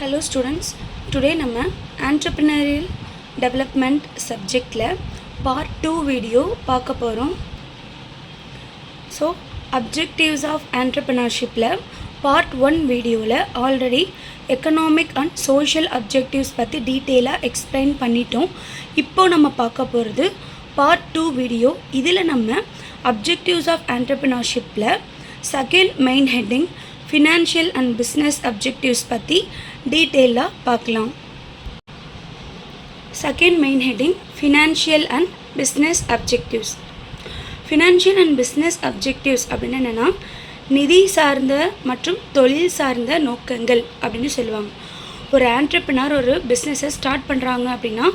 Hello students, today நம்ம entrepreneurial development subjectல part 2 video பார்க்க போகிறோம். So objectives of entrepreneurshipல part 1 videoல already economic and social objectives பற்றி டீட்டெயிலாக explain பண்ணிட்டோம். இப்போ நம்ம பார்க்க போகிறது part 2 video. இதில் நம்ம objectives of entrepreneurshipல second main heading financial and business objectives பற்றி டீட்டெயிலாக பார்க்கலாம். Second main heading financial and business objectives. Financial and business objectives அப்படின்னு என்னென்னா நிதி சார்ந்த மற்றும் தொழில் சார்ந்த நோக்கங்கள் அப்படின்னு சொல்லுவாங்க. ஒரு ஆண்டர்ப்ரனர் ஒரு பிஸ்னஸை ஸ்டார்ட் பண்ணுறாங்க அப்படின்னா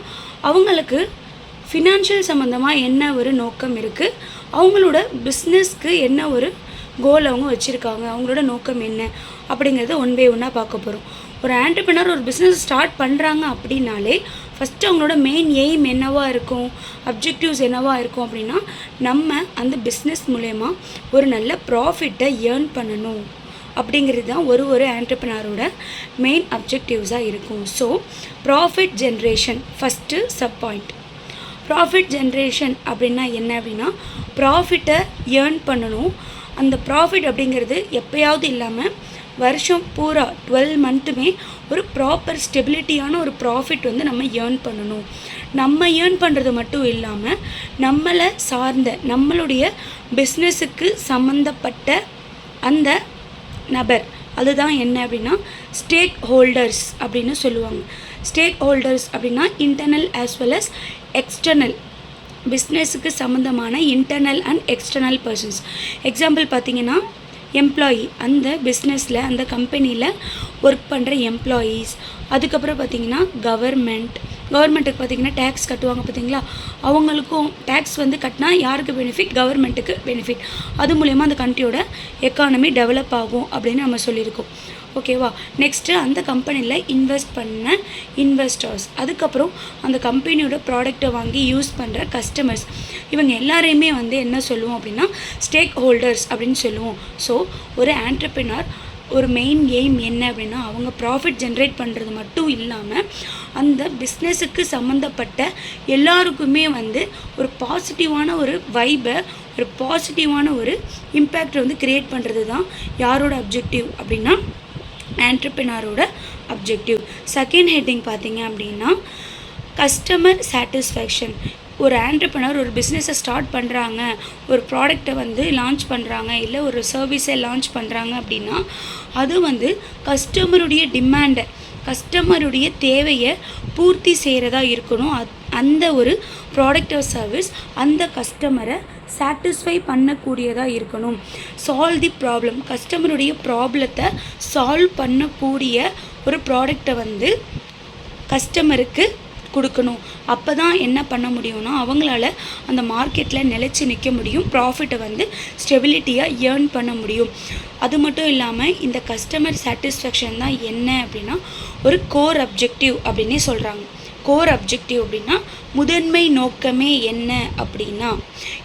அவங்களுக்கு ஃபினான்ஷியல் சம்மந்தமாக என்ன ஒரு நோக்கம் இருக்குது, அவங்களோட பிஸ்னஸ்க்கு என்ன ஒரு கோல் அவங்க வச்சுருக்காங்க, அவங்களோட நோக்கம் என்ன அப்படிங்கிறத ஒன் பை ஒன்னாக பார்க்க போகிறோம். ஒரு ஆண்டர்ப்ரனர் ஒரு பிஸ்னஸ் ஸ்டார்ட் பண்ணுறாங்க அப்படின்னாலே ஃபஸ்ட்டு அவங்களோட மெயின் எய்ம் என்னவாக இருக்கும், அப்ஜெக்டிவ்ஸ் என்னவாக இருக்கும் அப்படின்னா நம்ம அந்த பிஸ்னஸ் மூலயமா ஒரு நல்ல ப்ராஃபிட்டை ஏர்ன் பண்ணணும் அப்படிங்கிறது தான் ஒரு ஆண்டர்ப்ரனரோட மெயின் அப்ஜெக்டிவ்ஸாக இருக்கும். So profit generation first sub point. Profit generation அப்படின்னா என்ன அப்படின்னா ப்ராஃபிட்டை ஏர்ன் பண்ணணும். அந்த ப்ராஃபிட் அப்படிங்கிறது எப்போயாவது இல்லாமல் வருஷம் பூரா 12 மந்த்துமே ஒரு ப்ராப்பர் ஸ்டெபிலிட்டியான ஒரு ப்ராஃபிட் வந்து நம்ம ஏர்ன் பண்ணணும். நம்ம ஏர்ன் பண்ணுறது மட்டும் இல்லாமல் நம்மளை சார்ந்த நம்மளுடைய பிஸ்னஸுக்கு சம்மந்தப்பட்ட அந்த நபர், அதுதான் என்ன அப்படின்னா ஸ்டேக் ஹோல்டர்ஸ் அப்படின்னு சொல்லுவாங்க. ஸ்டேக் ஹோல்டர்ஸ் அப்படின்னா internal as well as external, பிஸ்னஸுக்கு சம்மந்தமான internal and external persons. Example பார்த்திங்கன்னா எம்ப்ளாயி, அந்த பிஸ்னஸில் அந்த கம்பெனியில் ஒர்க் பண்ணுற எம்ப்ளாயீஸ். அதுக்கப்புறம் பார்த்திங்கன்னா கவர்மெண்ட்டுக்கு பார்த்திங்கன்னா டேக்ஸ் கட்டுவாங்க பார்த்திங்களா, அவங்களுக்கும் டேக்ஸ் வந்து கட்டினா யாருக்கு பெனிஃபிட், கவர்மெண்ட்டுக்கு பெனிஃபிட். அது மூலயமா அந்த கண்ட்ரியோட எக்கானமி டெவலப் ஆகும் அப்படின்னு நம்ம சொல்லியிருக்கோம். ஓகேவா. நெக்ஸ்ட்டு அந்த கம்பெனியில் இன்வெஸ்ட் பண்ண இன்வெஸ்டர்ஸ், அதுக்கப்புறம் அந்த கம்பெனியோட ப்ராடக்டை வாங்கி யூஸ் பண்ணுற கஸ்டமர்ஸ், இவங்க எல்லாரையுமே வந்து என்ன சொல்லுவோம் அப்படின்னா ஸ்டேக் ஹோல்டர்ஸ் அப்படின்னு சொல்லுவோம். ஸோ ஒரு ஆண்டர்ப்ரனர் ஒரு மெயின் எய்ம் என்ன அப்படின்னா அவங்க ப்ராஃபிட் ஜென்ரேட் பண்ணுறது மட்டும் இல்லாமல் அந்த பிஸ்னஸுக்கு சம்மந்தப்பட்ட எல்லாருக்குமே வந்து ஒரு பாசிட்டிவான ஒரு வைபை, ஒரு பாசிட்டிவான ஒரு இம்பேக்டை வந்து க்ரியேட் பண்ணுறது தான் யாரோட அப்ஜெக்டிவ் அப்படின்னா ஆண்டர்ப்ரனரோட அப்ஜெக்டிவ். செகண்ட் ஹெட்டிங் பார்த்தீங்க அப்படின்னா கஸ்டமர் சாட்டிஸ்ஃபேக்ஷன். ஒரு ஆண்டர்ப்ரனர் ஒரு பிஸ்னஸை ஸ்டார்ட் பண்ணுறாங்க, ஒரு ப்ராடக்டை வந்து லான்ச் பண்ணுறாங்க, இல்லை ஒரு சர்வீஸை லான்ச் பண்ணுறாங்க அப்படின்னா அது வந்து கஸ்டமருடைய டிமாண்டை, கஸ்டமருடைய தேவையை பூர்த்தி செய்கிறதா இருக்கணும். அந்த ஒரு ப்ராடக்ட் ஆர் சர்வீஸ் அந்த கஸ்டமரை சாட்டிஸ்ஃபை பண்ணக்கூடியதாக இருக்கணும். சால்வ் தி ப்ராப்ளம், கஸ்டமருடைய ப்ராப்ளத்தை சால்வ் பண்ணக்கூடிய ஒரு ப்ராடக்டை வந்து கஸ்டமருக்கு கொடுக்கணும். அப்போ தான் என்ன பண்ண முடியும்னா அவங்களால அந்த மார்க்கெட்டில் நிலைச்சி நிற்க முடியும், ப்ராஃபிட்டை வந்து ஸ்டெபிலிட்டியாக ஏர்ன் பண்ண முடியும். அது மட்டும் இல்லாமல் இந்த கஸ்டமர் சாட்டிஸ்ஃபேக்ஷன் தான் என்ன அப்படின்னா ஒரு கோர் அப்ஜெக்டிவ் அப்படின்னே சொல்கிறாங்க. கோர் அப்ஜெக்டிவ் அப்படின்னா முதன்மை நோக்கமே என்ன அப்படின்னா,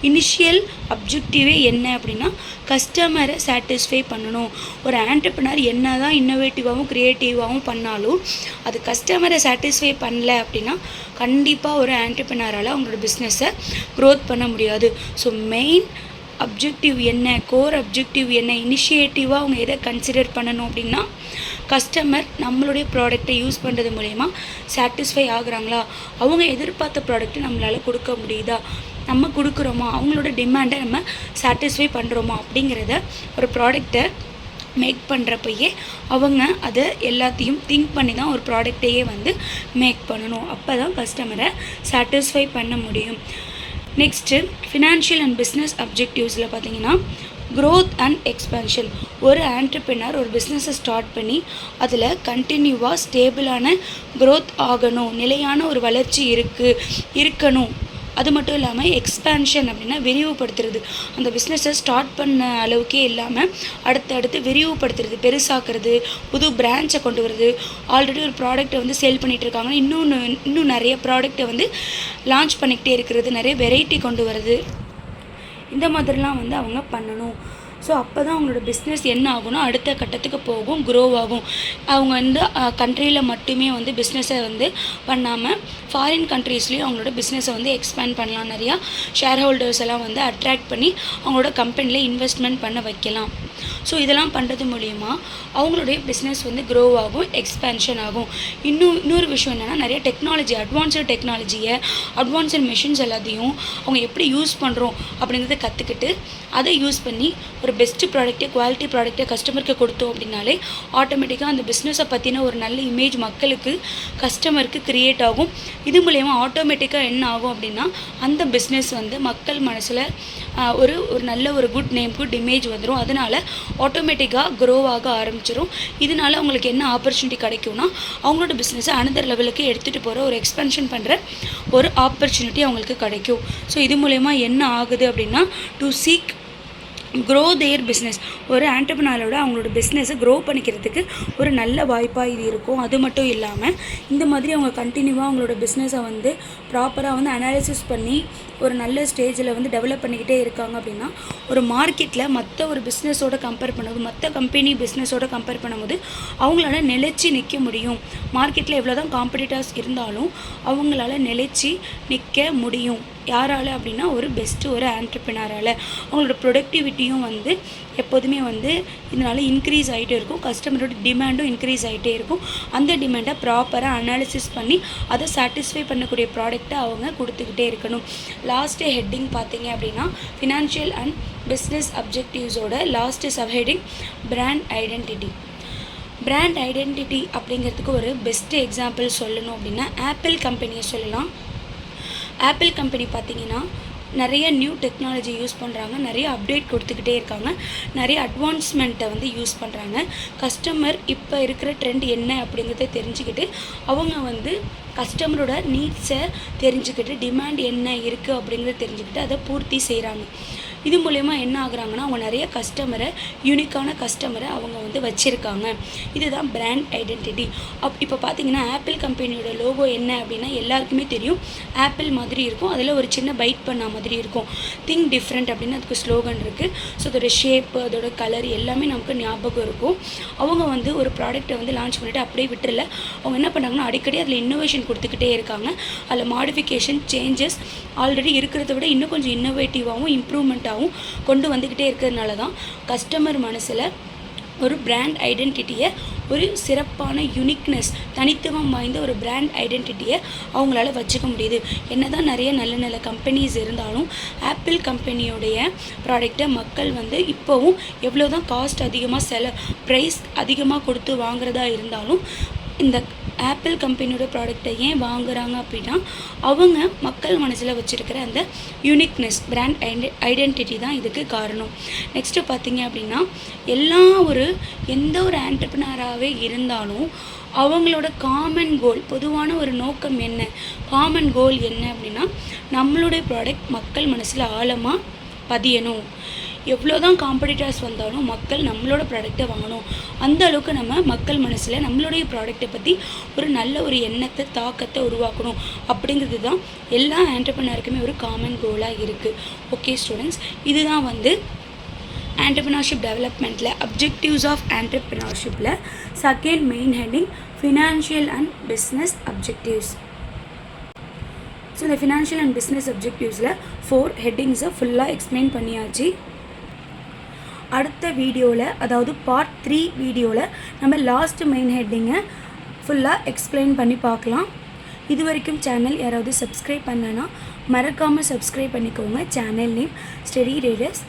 இனிஷியல் அப்ஜெக்டிவே என்ன அப்படின்னா கஸ்டமரை சாட்டிஸ்ஃபை பண்ணணும். ஒரு ஆண்டர்ப்ரனர் என்ன தான் இன்னோவேட்டிவாகவும் க்ரியேட்டிவாகவும் பண்ணாலும் அது கஸ்டமரை சாட்டிஸ்ஃபை பண்ணல அப்படின்னா கண்டிப்பாக ஒரு ஆண்டர்ப்ரனரால் அவங்களோட பிஸ்னஸை க்ரோத் பண்ண முடியாது. ஸோ மெயின் அப்ஜெக்டிவ் என்ன, கோர் அப்ஜெக்டிவ் என்ன, இனிஷியேட்டிவாக அவங்க எதை கன்சிடர் பண்ணணும் அப்படின்னா கஸ்டமர் நம்மளுடைய ப்ராடக்டை யூஸ் பண்ணுறது மூலயமா சாட்டிஸ்ஃபை ஆகுறாங்களா, அவங்க எதிர்பார்த்த ப்ராடக்ட்டை நம்மளால் கொடுக்க முடியுதா, நம்ம கொடுக்குறோமா, அவங்களோட டிமாண்டை நம்ம சாட்டிஸ்ஃபை பண்ணுறோமா அப்படிங்கிறத ஒரு ப்ராடக்டை மேக் பண்ணுறப்பயே அவங்க அதை எல்லாத்தையும் திங்க் பண்ணி தான் ஒரு ப்ராடக்டையே வந்து மேக் பண்ணணும். அப்போ தான் கஸ்டமரை சாட்டிஸ்ஃபை பண்ண முடியும். நெக்ஸ்ட்டு ஃபினான்ஷியல் அண்ட் பிஸ்னஸ் அப்ஜெக்டிவ்ஸில் பார்த்தீங்கன்னா க்ரோத் அண்ட் எக்ஸ்பென்ஷன். ஒரு ஆண்டர்ப்ரனர் ஒரு பிஸ்னஸை ஸ்டார்ட் பண்ணி அதில் கண்டினியூவாக ஸ்டேபிளான க்ரோத் ஆகணும், நிலையான ஒரு வளர்ச்சி இருக்கணும். அது மட்டும் இல்லாமல் எக்ஸ்பேன்ஷன் அப்படின்னா விரிவுபடுத்துறது, அந்த பிஸ்னஸை ஸ்டார்ட் பண்ண அளவுக்கே இல்லாமல் அடுத்தடுத்து விரிவுபடுத்துறது, பெருசாக்குறது, புது பிரான்ச்சை கொண்டு வருது. ஆல்ரெடி ஒரு ப்ராடக்ட்டை வந்து சேல் பண்ணிகிட்டு இருக்காங்கன்னா இன்னும் நிறைய ப்ராடக்ட்டை வந்து லான்ச் பண்ணிக்கிட்டே இருக்கிறது, நிறைய வெரைட்டி கொண்டு வருது. இந்த மாதிரிலாம் வந்து அவங்க பண்ணணும். ஸோ அப்போ தான் அவங்களோட பிஸ்னஸ் என்ன ஆகும்னா அடுத்த கட்டத்துக்கு போகும், க்ரோ ஆகும். அவங்க வந்து கண்ட்ரியில் மட்டுமே வந்து பிஸ்னஸை வந்து பண்ணாமல் ஃபாரின் கண்ட்ரீஸ்லேயும் அவங்களோட பிஸ்னஸை வந்து எக்ஸ்பேண்ட் பண்ணலாம். நிறையா ஷேர் ஹோல்டர்ஸ் எல்லாம் வந்து அட்ராக்ட் பண்ணி அவங்களோட கம்பெனியில் இன்வெஸ்ட்மெண்ட் பண்ண வைக்கலாம். ஸோ இதெல்லாம் பண்ணுறது மூலிமா அவங்களுடைய பிஸ்னஸ் வந்து க்ரோ ஆகும், எக்ஸ்பேன்ஷன் ஆகும். இன்னொரு விஷயம் என்னென்னா நிறைய டெக்னாலஜி, அட்வான்ஸ்டு மிஷின்ஸ் எல்லாத்தையும் அவங்க எப்படி யூஸ் பண்ணுறோம் அப்படிங்கிறத கற்றுக்கிட்டு அதை யூஸ் பண்ணி ஒரு பெஸ்ட்டு ப்ராடக்ட்டை, குவாலிட்டி ப்ராடக்ட்டை கஸ்டமருக்கு கொடுத்தோம் அப்படின்னாலே ஆட்டோமேட்டிக்காக அந்த பிஸ்னஸை பற்றின ஒரு நல்ல இமேஜ் மக்களுக்கு, கஸ்டமருக்கு க்ரியேட் ஆகும். இது மூலயமா ஆட்டோமேட்டிக்காக என்ன ஆகும் அப்படின்னா அந்த பிஸ்னஸ் வந்து மக்கள் மனசில் ஒரு நல்ல ஒரு குட் நேம், குட் இமேஜ் வந்துடும். அதனால் ஆட்டோமேட்டிக்காக க்ரோ ஆக ஆரம்பிச்சிடும். இதனால் அவங்களுக்கு என்ன ஆப்பர்ச்சுனிட்டி கிடைக்கும்னா அவங்களோட பிஸ்னஸை அனதர் லெவலுக்கு எடுத்துகிட்டு போகிற ஒரு எக்ஸ்பென்ஷன் பண்ணுற ஒரு ஆப்பர்ச்சுனிட்டி அவங்களுக்கு கிடைக்கும். ஸோ இது மூலயமா என்ன ஆகுது அப்படின்னா to seek grow their business, ஒரு ஆண்டர்ப்ரனரோட அவங்களோட பிஸ்னஸை க்ரோ பண்ணிக்கிறதுக்கு ஒரு நல்ல வாய்ப்பாக இது இருக்கும். அது மட்டும் இல்லாமல் இந்த மாதிரி அவங்க கண்டினியூவாக அவங்களோட பிஸ்னஸை வந்து ப்ராப்பராக வந்து அனாலிசிஸ் பண்ணி ஒரு நல்ல ஸ்டேஜில் வந்து டெவலப் பண்ணிக்கிட்டே இருக்காங்க அப்படின்னா ஒரு மார்க்கெட்டில் மற்ற ஒரு பிஸ்னஸோட கம்பேர் பண்ணும்போது, மற்ற கம்பெனி பிஸ்னஸோட கம்பேர் பண்ணும்போது அவங்களால நிலைச்சி நிற்க முடியும். மார்க்கெட்டில் எவ்வளோ தான் காம்படிட்டர்ஸ் இருந்தாலும் அவங்களால நிலைச்சி நிற்க முடியும். யாரால் அப்படின்னா ஒரு பெஸ்ட்டு ஒரு ஆண்டர்ப்ரனரால். அவங்களோட ப்ரொடக்டிவிட்டியும் வந்து எப்போதுமே வந்து இதனால் இன்க்ரீஸ் ஆகிட்டே இருக்கும். கஸ்டமரோட டிமாண்டும் இன்க்ரீஸ் ஆகிட்டே இருக்கும். அந்த டிமாண்டை ப்ராப்பராக அனாலிசிஸ் பண்ணி அதை சாட்டிஸ்ஃபை பண்ணக்கூடிய ப்ராடக்டை அவங்க கொடுத்துக்கிட்டே இருக்கணும். லாஸ்ட்டு ஹெட்டிங் பார்த்தீங்க அப்படின்னா ஃபினான்ஷியல் அண்ட் பிஸ்னஸ் அப்ஜெக்டிவ்ஸோட last subheading brand identity. Brand identity அப்படிங்கிறதுக்கு ஒரு பெஸ்ட்டு எக்ஸாம்பிள் சொல்லணும் அப்படின்னா ஆப்பிள் கம்பெனியை சொல்லலாம். ஆப்பிள் கம்பெனி பார்த்திங்கன்னா நிறைய நியூ டெக்னாலஜி யூஸ் பண்ணுறாங்க, நிறைய அப்டேட் கொடுத்துக்கிட்டே இருக்காங்க, நிறைய அட்வான்ஸ்மெண்ட்டை வந்து யூஸ் பண்ணுறாங்க. கஸ்டமர் இப்போ இருக்கிற ட்ரெண்ட் என்ன அப்படிங்கிறத தெரிஞ்சுக்கிட்டு அவங்க வந்து கஸ்டமரோட நீட்ஸை தெரிஞ்சுக்கிட்டு டிமாண்ட் என்ன இருக்குது அப்படிங்கிறத தெரிஞ்சுக்கிட்டு அதை பூர்த்தி செய்கிறாங்க. இது மூலயமா என்ன ஆகுறாங்கன்னா அவங்க நிறைய கஸ்டமரை, யூனிக்கான கஸ்டமரை அவங்க வந்து வச்சுருக்காங்க. இதுதான் பிராண்ட் ஐடென்டிட்டி. இப்போ பார்த்தீங்கன்னா ஆப்பிள் கம்பெனியோட லோகோ என்ன அப்படின்னா எல்லாருக்குமே தெரியும், ஆப்பிள் மாதிரி இருக்கும், அதில் ஒரு சின்ன பைட் பண்ண மாதிரி இருக்கும். திங்க் டிஃப்ரெண்ட் அப்படின்னு அதுக்கு ஸ்லோகன் இருக்குது. ஸோ அதோட ஷேப்பு, அதோட கலர் எல்லாமே நமக்கு ஞாபகம் இருக்கும். அவங்க வந்து ஒரு ப்ராடக்ட்டை வந்து லான்ச் பண்ணிவிட்டு அப்படியே விட்டுறல, அவங்க என்ன பண்ணாங்கன்னா அடிக்கடி அதில் இன்னோவேஷன் கொடுத்துக்கிட்டே இருக்காங்க. அதில் மாடிஃபிகேஷன், சேஞ்சஸ் ஆல்ரெடி இருக்கிறத விட இன்னும் கொஞ்சம் இன்னோவேட்டிவாகவும் இம்ப்ரூவ்மெண்ட்டாகவும் கொண்டு வந்துக்கிட்டே இருக்கிறதுனால தான் கஸ்டமர் மனசில் ஒரு பிராண்ட் ஐடென்டிட்டியை, ஒரு சிறப்பான யூனிக்னஸ், தனித்துவம் வாய்ந்த ஒரு பிராண்ட் ஐடென்டிட்டியை அவங்களால வச்சுக்க முடியுது. என்ன தான் நிறைய நல்ல நல்ல கம்பெனிஸ் இருந்தாலும் ஆப்பிள் கம்பெனியோடைய ப்ராடக்டை மக்கள் வந்து இப்போவும் எவ்வளோ தான் காஸ்ட் அதிகமாக ப்ரைஸ் அதிகமாக கொடுத்து வாங்குறதா இருந்தாலும் இந்த ஆப்பிள் கம்பெனியோட ப்ராடக்டை ஏன் வாங்குகிறாங்க அப்படின்னா அவங்க மக்கள் மனசில் வச்சுருக்கிற அந்த யூனிக்னஸ், பிராண்ட் ஐடென்டிட்டி தான் இதுக்கு காரணம். நெக்ஸ்ட்டு பார்த்தீங்க அப்படின்னா எந்த ஒரு ஆண்டர்ப்ரனராகவே இருந்தாலும் அவங்களோட காமன் கோல், பொதுவான ஒரு நோக்கம் என்ன, காமன் கோல் என்ன அப்படின்னா நம்மளுடைய ப்ராடக்ட் மக்கள் மனசில் ஆழமாக பதியணும். எவ்வளோ தான் காம்படிட்டர்ஸ் வந்தாலும் மக்கள் நம்மளோட ப்ராடக்டை வாங்கணும். அந்த அளவுக்கு நம்ம மக்கள் மனசில் நம்மளுடைய ப்ராடக்டை பற்றி ஒரு நல்ல ஒரு எண்ணத்தை, தாக்கத்தை உருவாக்கணும். அப்படிங்கிறது தான் எல்லா ஆண்டர்ப்ரனருக்குமே ஒரு காமன் கோலாக இருக்குது. ஓகே ஸ்டூடெண்ட்ஸ், இதுதான் வந்து ஆண்டர்ப்ரனர்ஷிப் டெவலப்மெண்ட்டில் அப்ஜெக்டிவ்ஸ் ஆஃப் ஆண்டர்ப்ரனர்ஷிப்பில் second main heading financial and business objectives. So இந்த ஃபினான்ஷியல் அண்ட் பிஸ்னஸ் அப்ஜெக்டிவ்ஸில் 4 ஹெட்டிங்ஸை ஃபுல்லாக எக்ஸ்பிளைன் பண்ணியாச்சு. அடுத்த வீடியோவில், அதாவது பார்ட் 3 வீடியோவில் நம்ம லாஸ்ட் மெயின் ஹெட்டிங்கை ஃபுல்லாக எக்ஸ்பிளைன் பண்ணி பார்க்கலாம். இது வரைக்கும் சேனல் யாராவது சப்ஸ்கிரைப் பண்ணலன்னா மறக்காமல் சப்ஸ்கிரைப் பண்ணிக்கோங்க. Channel name study readers.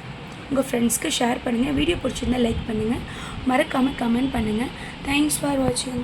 உங்கள் ஃப்ரெண்ட்ஸ்க்கு ஷேர் பண்ணுங்கள். வீடியோ பிடிச்சிருந்தால் லைக் பண்ணுங்கள். மறக்காமல் கமெண்ட் பண்ணுங்கள். தேங்க்ஸ் ஃபார் வாட்சிங்.